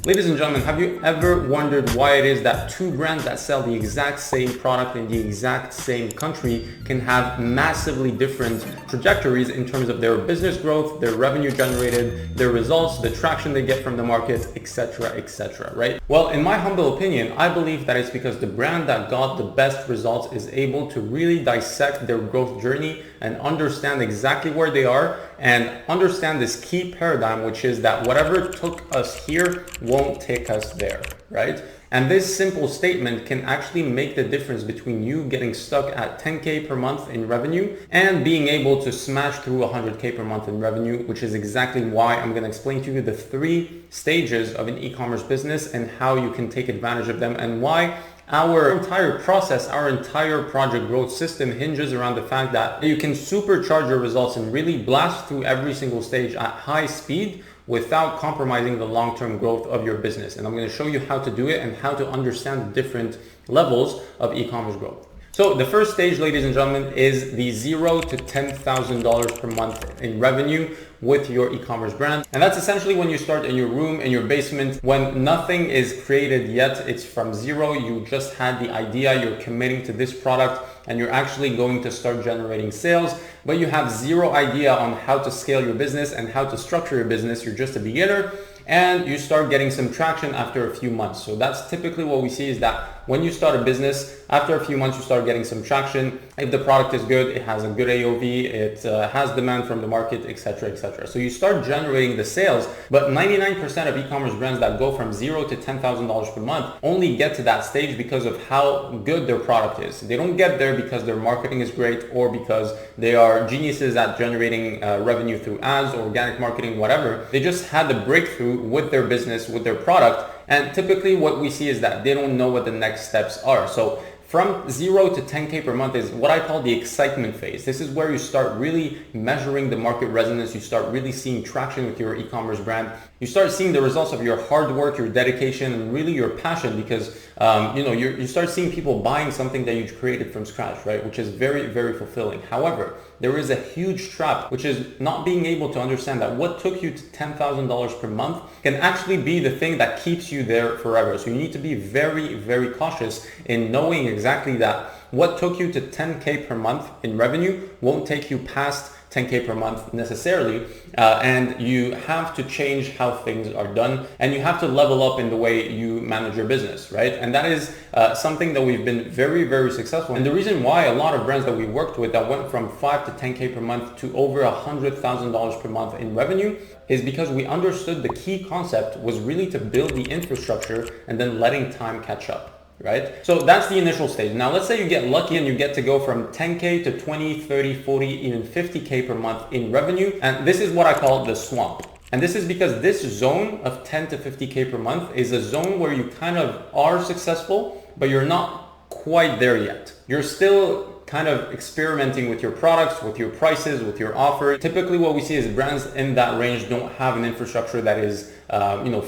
Ladies and gentlemen, have you ever wondered why it is that two brands that sell the exact same product in the exact same country can have massively different trajectories in terms of their business growth, their revenue generated, their results, the traction they get from the market, etc., right? Well, in my humble opinion, I believe that it's because the brand that got the best results is able to really dissect their growth journey and understand exactly where they are and understand this key paradigm, which is that whatever took us here won't take us there, right? And this simple statement can actually make the difference between you getting stuck at 10K per month in revenue and being able to smash through 100K per month in revenue, which is exactly why I'm going to explain to you the 3 stages of an e-commerce business and how you can take advantage of them, and why our entire process, our entire project growth system hinges around the fact that you can supercharge your results and really blast through every single stage at high speed without compromising the long-term growth of your business. And I'm going to show you how to do it and how to understand the different levels of e-commerce growth. So the first stage, ladies and gentlemen, is the $0 to $10,000 per month in revenue with your e-commerce brand. And that's essentially when you start in your room, in your basement, when nothing is created yet. It's from zero. You just had the idea, you're committing to this product, and you're actually going to start generating sales, but you have zero idea on how to scale your business and how to structure your business. You're just a beginner, and you start getting some traction after a few months. So that's typically what we see, is that when you start a business, after a few months, you start getting some traction. If the product is good, it has a good AOV, it has demand from the market, etc. So you start generating the sales, but 99% of e-commerce brands that go from $0 to $10,000 per month only get to that stage because of how good their product is. They don't get there because their marketing is great or because they are geniuses at generating revenue through ads or organic marketing, whatever. They just had the breakthrough with their business, with their product. And typically what we see is that they don't know what the next steps are. So from 0 to 10K per month is what I call the excitement phase. This is where you start really measuring the market resonance. You start really seeing traction with your e-commerce brand. You start seeing the results of your hard work, your dedication, and really your passion, because you start seeing people buying something that you created from scratch, right? Which is very, very fulfilling. However, there is a huge trap, which is not being able to understand that what took you to $10,000 per month can actually be the thing that keeps you there forever. So you need to be very, very cautious in knowing exactly that what took you to 10K per month in revenue won't take you past 10K per month necessarily, and you have to change how things are done, and you have to level up in the way you manage your business, right? And that is something that we've been very, very successful. And the reason why a lot of brands that we worked with that went from 5 to 10K per month to over $100,000 per month in revenue is because we understood the key concept was really to build the infrastructure and then letting time catch up. Right? So that's the initial stage. Now, let's say you get lucky and you get to go from 10K to 20, 30, 40, even 50K per month in revenue. And this is what I call the swamp. And this is because this zone of 10 to 50K per month is a zone where you kind of are successful, but you're not quite there yet. You're still kind of experimenting with your products, with your prices, with your offer. Typically what we see is brands in that range don't have an infrastructure that is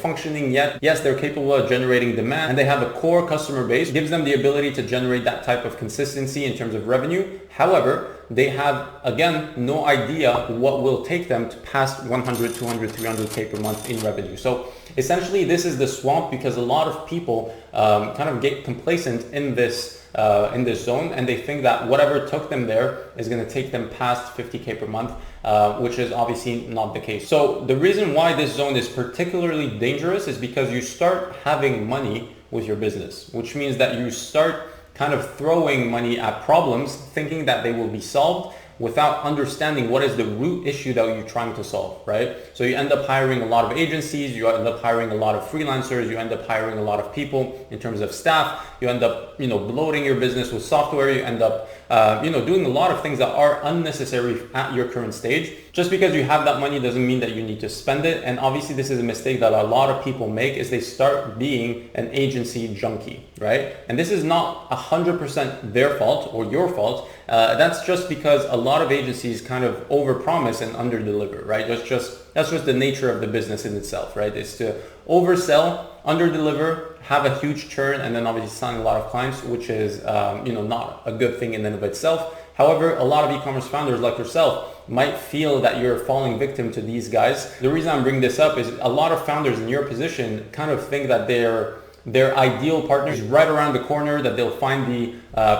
functioning yet. Yes, they're capable of generating demand and they have a core customer base, gives them the ability to generate that type of consistency in terms of revenue. However, they have, again, no idea what will take them to past 100, 200, 300K per month in revenue. So essentially this is the swamp, because a lot of people kind of get complacent in this zone, and they think that whatever took them there is going to take them past 50K per month, which is obviously not the case. So the reason why this zone is particularly dangerous is because you start having money with your business, which means that you start kind of throwing money at problems, thinking that they will be solved without understanding what is the root issue that you're trying to solve, right? So you end up hiring a lot of agencies, you end up hiring a lot of freelancers, you end up hiring a lot of people in terms of staff, you end up, bloating your business with software, you end up, doing a lot of things that are unnecessary at your current stage. Just because you have that money doesn't mean that you need to spend it. And obviously this is a mistake that a lot of people make, is they start being an agency junkie, right? And this is not 100% their fault or your fault. That's just because a lot of agencies kind of overpromise and underdeliver, right? That's just the nature of the business in itself, right? It's to oversell, underdeliver, have a huge churn, and then obviously sign a lot of clients, which is not a good thing in and of itself. However, a lot of e-commerce founders like yourself might feel that you're falling victim to these guys. The reason I'm bringing this up is a lot of founders in your position kind of think that their ideal partner is right around the corner, that they'll find the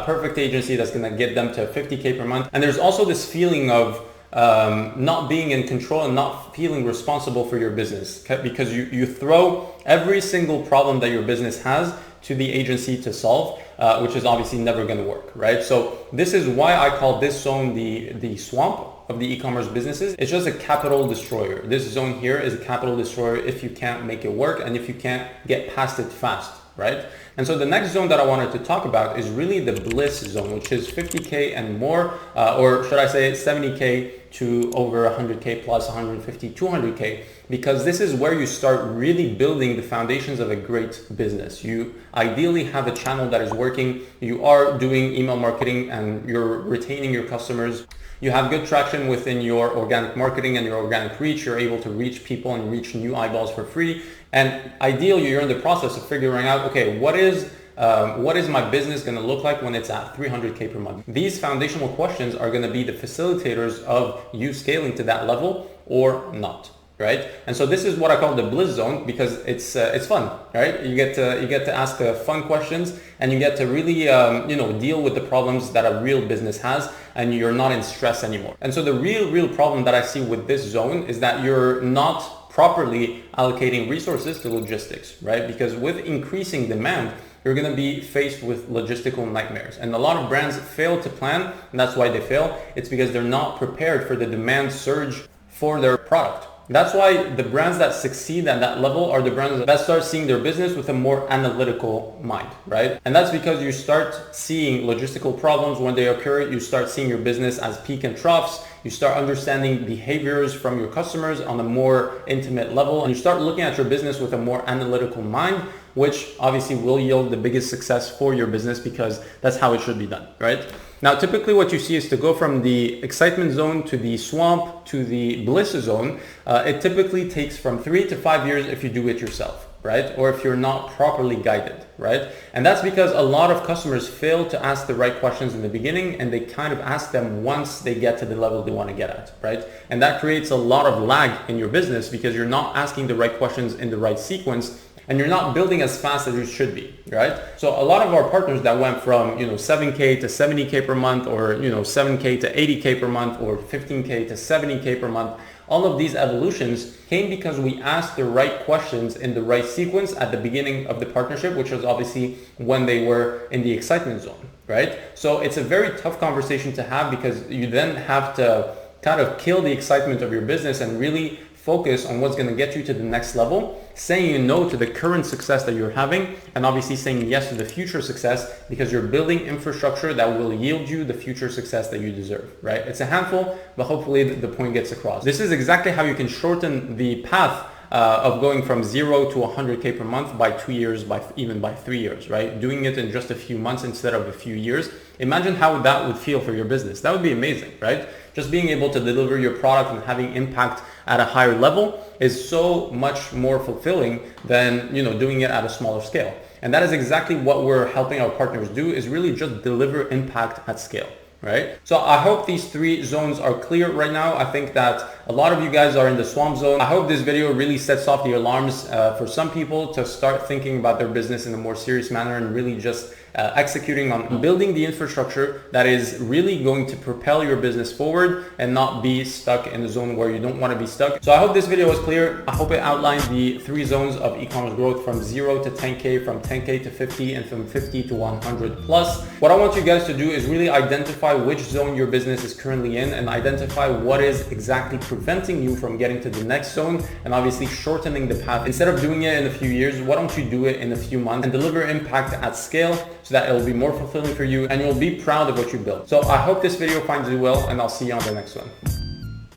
perfect agency that's going to get them to 50K per month. And there's also this feeling of not being in control and not feeling responsible for your business, because you throw every single problem that your business has to the agency to solve, which is obviously never going to work, right? So this is why I call this zone the swamp of the e-commerce businesses. It's just a capital destroyer. This zone here is a capital destroyer if you can't make it work and if you can't get past it fast, right? And so the next zone that I wanted to talk about is really the bliss zone, which is 50K and more, or should I say 70K to over 100K plus 150, 200K, because this is where you start really building the foundations of a great business. You ideally have a channel that is working, you are doing email marketing and you're retaining your customers. You have good traction within your organic marketing and your organic reach. You're able to reach people and reach new eyeballs for free. And ideally, you're in the process of figuring out, okay, what is my business going to look like when it's at 300K per month? These foundational questions are going to be the facilitators of you scaling to that level or not, right? And so this is what I call the bliss zone, because it's fun, right? You get to ask fun questions, and you get to really deal with the problems that a real business has, and you're not in stress anymore. And so the real problem that I see with this zone is that you're not properly allocating resources to logistics, right? Because with increasing demand, you're going to be faced with logistical nightmares. And a lot of brands fail to plan, and that's why they fail. It's because they're not prepared for the demand surge for their product. That's why the brands that succeed at that level are the brands that start seeing their business with a more analytical mind, right? And that's because you start seeing logistical problems when they occur. You start seeing your business as peak and troughs. You start understanding behaviors from your customers on a more intimate level, and you start looking at your business with a more analytical mind, which obviously will yield the biggest success for your business, because that's how it should be done, right? Now, typically what you see is to go from the excitement zone to the swamp to the bliss zone. It typically takes from 3 to 5 years if you do it yourself, right? Or if you're not properly guided, right? And that's because a lot of customers fail to ask the right questions in the beginning, and they kind of ask them once they get to the level they want to get at, right? And that creates a lot of lag in your business because you're not asking the right questions in the right sequence, and you're not building as fast as you should be, right? So a lot of our partners that went from 7K to 70K per month, or 7K to 80K per month, or 15K to 70K per month, all of these evolutions came because we asked the right questions in the right sequence at the beginning of the partnership, which was obviously when they were in the excitement zone, right? So it's a very tough conversation to have, because you then have to kind of kill the excitement of your business and really focus on what's going to get you to the next level, saying no to the current success that you're having, and obviously saying yes to the future success, because you're building infrastructure that will yield you the future success that you deserve, right? It's a handful, but hopefully the point gets across. This is exactly how you can shorten the path of going from 0 to 100K per month by 2 years, even by 3 years, right? Doing it in just a few months instead of a few years. Imagine how that would feel for your business. That would be amazing, right? Just being able to deliver your product and having impact at a higher level is so much more fulfilling than doing it at a smaller scale. And that is exactly what we're helping our partners do, is really just deliver impact at scale. Right? So I hope these 3 zones are clear right now. I think that a lot of you guys are in the swamp zone. I hope this video really sets off the alarms for some people to start thinking about their business in a more serious manner, and really just executing on building the infrastructure that is really going to propel your business forward and not be stuck in the zone where you don't want to be stuck. So I hope this video was clear. I hope it outlined the 3 zones of e-commerce growth, from 0 to 10K, from 10K to 50, and from 50 to 100 plus. What I want you guys to do is really identify which zone your business is currently in, and identify what is exactly preventing you from getting to the next zone, and obviously shortening the path. Instead of doing it in a few years, why don't you do it in a few months and deliver impact at scale, so that it will be more fulfilling for you and you'll be proud of what you built. So I hope this video finds you well, and I'll see you on the next one.